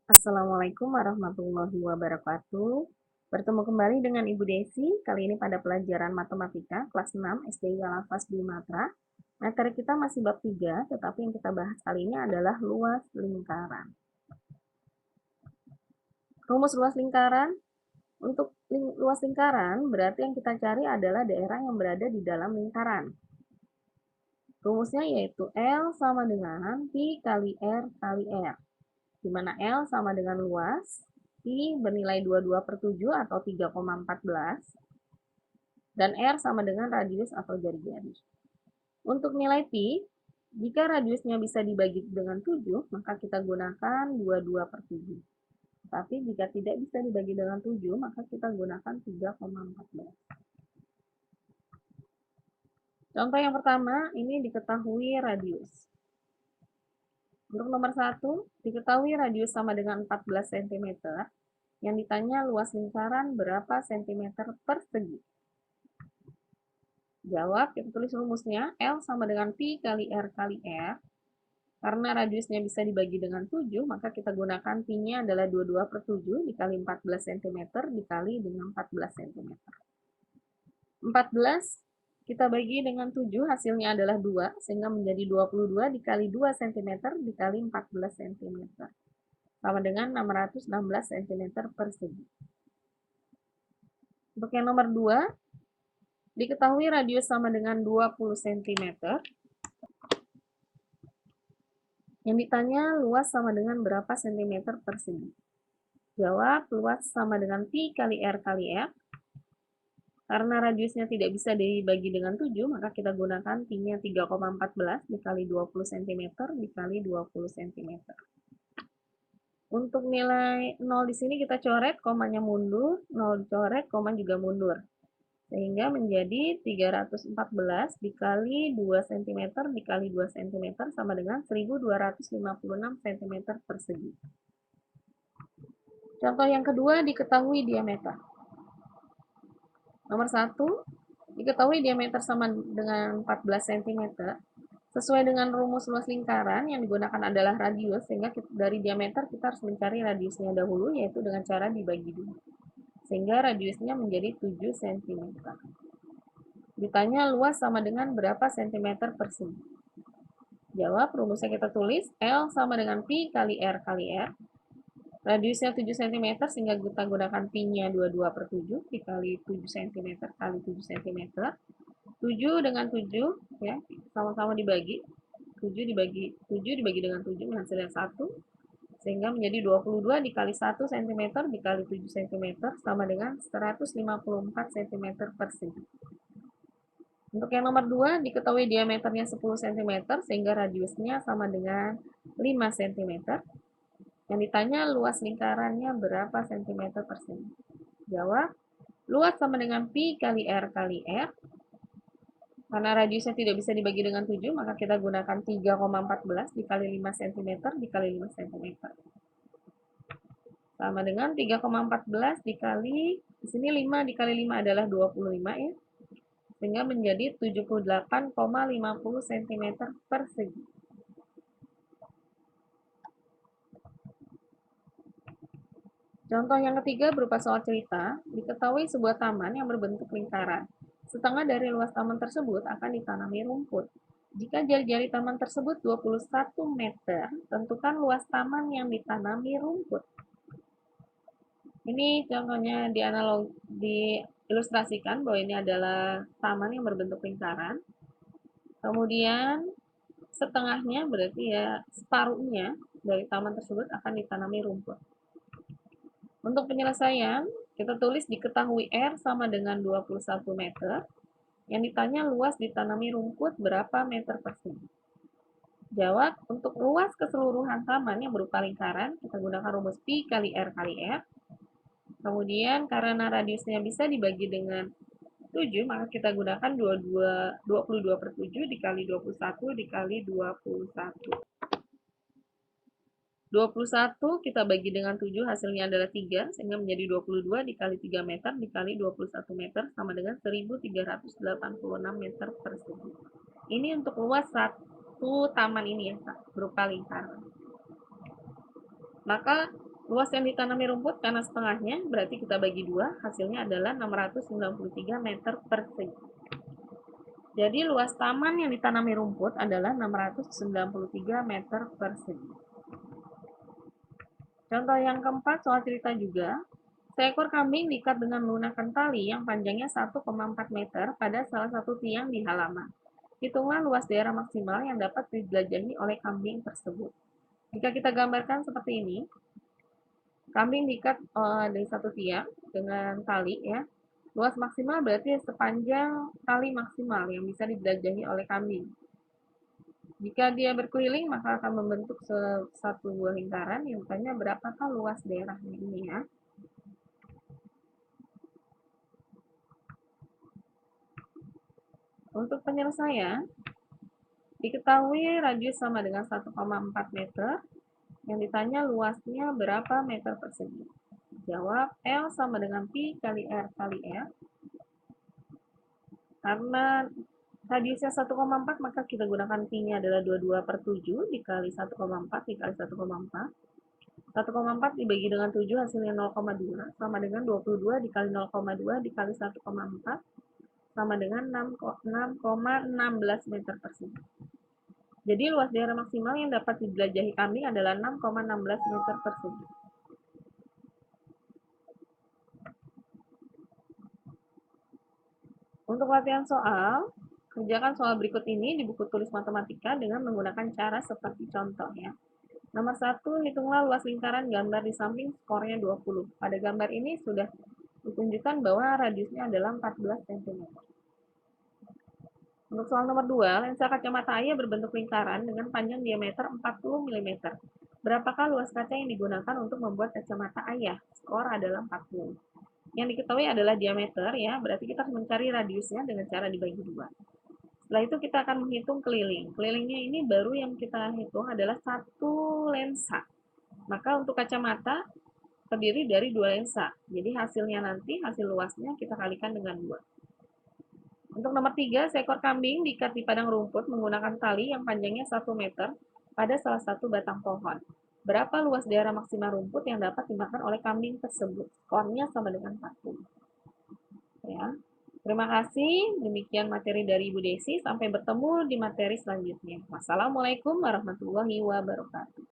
Assalamualaikum warahmatullahi wabarakatuh. Bertemu kembali dengan Ibu Desi, kali ini pada pelajaran Matematika kelas 6 SD Galafas di Matra. Materi kita masih bab 3, tetapi yang kita bahas kali ini adalah luas lingkaran. Rumus luas lingkaran, untuk luas lingkaran berarti yang kita cari adalah daerah yang berada di dalam lingkaran. Rumusnya yaitu L sama dengan Pi kali R kali R, di mana L sama dengan luas, Pi bernilai 22/7 atau 3,14, dan R sama dengan radius atau jari-jari. Untuk nilai Pi, jika radiusnya bisa dibagi dengan 7, maka kita gunakan 22/7. Tapi jika tidak bisa dibagi dengan 7, maka kita gunakan 3,14. Contoh yang pertama, ini diketahui radius. Untuk nomor 1, diketahui radius sama dengan 14 cm. Yang ditanya luas lingkaran berapa cm persegi. Jawab, kita tulis rumusnya, L sama dengan Pi kali R kali R. Karena radiusnya bisa dibagi dengan 7, maka kita gunakan Pi-nya adalah 22/7 dikali 14 cm dikali dengan 14 cm. 14 kita bagi dengan 7, hasilnya adalah 2, sehingga menjadi 22 dikali 2 cm dikali 14 cm. Sama dengan 616 cm persegi. Untuk yang nomor 2, diketahui radius sama dengan 20 cm. Yang ditanya luas sama dengan berapa cm persegi. Jawab, luas sama dengan Pi kali R kali R. Karena radiusnya tidak bisa dibagi dengan 7, maka kita gunakan Pi-nya 3,14 dikali 20 cm dikali 20 cm. Untuk nilai 0 di sini kita coret, komanya mundur, 0 dicoret, koma juga mundur. Sehingga menjadi 314 dikali 2 cm dikali 2 cm sama dengan 1256 cm persegi. Contoh yang kedua, diketahui diameter. Nomor 1, diketahui diameter sama dengan 14 cm. Sesuai dengan rumus luas lingkaran, yang digunakan adalah radius, sehingga dari diameter kita harus mencari radiusnya dahulu, yaitu dengan cara dibagi 2. Sehingga radiusnya menjadi 7 cm. Ditanya luas sama dengan berapa cm persegi. Jawab, rumusnya kita tulis, L sama dengan Pi kali R kali R. Radiusnya 7 cm, sehingga kita gunakan Pi-nya 22/7 dikali 7 cm kali 7 cm. 7 dengan 7, ya, sama-sama dibagi. 7 dibagi dengan 7 menghasilkan 1, sehingga menjadi 22 dikali 1 cm dikali 7 cm sama dengan 154 cm persegi. Untuk yang nomor 2, diketahui diameternya 10 cm, sehingga radiusnya sama dengan 5 cm. Yang ditanya luas lingkarannya berapa cm persegi. Jawab, luas sama dengan Pi kali R kali R. Karena radiusnya tidak bisa dibagi dengan 7, maka kita gunakan 3,14 dikali 5 cm dikali 5 cm. Sama dengan 3,14 dikali, di sini 5 dikali 5 adalah 25, ya. Sehingga menjadi 78,50 cm persegi. Contoh yang ketiga berupa soal cerita, diketahui sebuah taman yang berbentuk lingkaran. Setengah dari luas taman tersebut akan ditanami rumput. Jika jari-jari taman tersebut 21 meter, tentukan luas taman yang ditanami rumput. Ini contohnya diilustrasikan bahwa ini adalah taman yang berbentuk lingkaran. Kemudian setengahnya berarti ya separuhnya dari taman tersebut akan ditanami rumput. Untuk penyelesaian, kita tulis diketahui R sama dengan 21 meter. Yang ditanya luas ditanami rumput berapa meter persegi. Jawab, untuk luas keseluruhan taman yang berupa lingkaran, kita gunakan rumus Pi kali R kali R. Kemudian karena radiusnya bisa dibagi dengan 7, maka kita gunakan 22/7 dikali 21 dikali 21. 21 kita bagi dengan 7, hasilnya adalah 3, sehingga menjadi 22 dikali 3 meter dikali 21 meter sama dengan 1386 meter persegi. Ini untuk luas satu taman ini, ya, berupa lingkaran. Maka Luas yang ditanami rumput karena setengahnya, berarti kita bagi dua, hasilnya adalah 693 meter persegi. Jadi luas taman yang ditanami rumput adalah 693 meter persegi. Contoh yang keempat, soal cerita juga. Seekor kambing diikat dengan menggunakan tali yang panjangnya 1,4 meter pada salah satu tiang di halaman. Hitunglah luas daerah maksimal yang dapat dijelajahi oleh kambing tersebut. Jika kita gambarkan seperti ini, kambing diikat dari satu tiang dengan tali ya. Luas maksimal berarti sepanjang tali maksimal yang bisa dijelajahi oleh kambing. Jika dia berkeliling, maka akan membentuk satu buah lingkaran yang tanya berapakah luas daerahnya ini ya. Untuk penyelesaian, diketahui radius sama dengan 1,4 meter, yang ditanya luasnya berapa meter persegi. Jawab, L sama dengan Pi kali R kali R. Karena radiusnya 1,4, maka kita gunakan Pi-nya adalah 22 per 7 dikali 1,4 dikali 1,4. 1,4 dibagi dengan 7 hasilnya 0,2 sama dengan 22 dikali 0,2 dikali 1,4 sama dengan 6,16 meter persegi. Jadi luas daerah maksimal yang dapat dijelajahi kambing adalah 6,16 meter persegi. Untuk latihan soal, kerjakan soal berikut ini di buku tulis matematika dengan menggunakan cara seperti contoh ya. Nomor 1, hitunglah luas lingkaran gambar di samping skornya 20. Pada gambar ini sudah ditunjukkan bahwa radiusnya adalah 14 cm. Untuk soal nomor 2, lensa kacamata ayah berbentuk lingkaran dengan panjang diameter 40 mm. Berapakah luas kaca yang digunakan untuk membuat kacamata ayah? Skor adalah 40. Yang diketahui adalah diameter ya, berarti kita harus mencari radiusnya dengan cara dibagi 2. Setelah itu kita akan menghitung keliling. Kelilingnya ini baru yang kita hitung adalah satu lensa. Maka untuk kacamata terdiri dari 2 lensa. Jadi hasilnya nanti, hasil luasnya kita kalikan dengan 2. Untuk nomor 3, seekor kambing diikat di padang rumput menggunakan tali yang panjangnya 1 meter pada salah satu batang pohon. Berapa luas daerah maksimal rumput yang dapat dimakan oleh kambing tersebut? Skornya sama dengan 40. Ya. Terima kasih. Demikian materi dari Ibu Desi. Sampai bertemu di materi selanjutnya. Wassalamualaikum warahmatullahi wabarakatuh.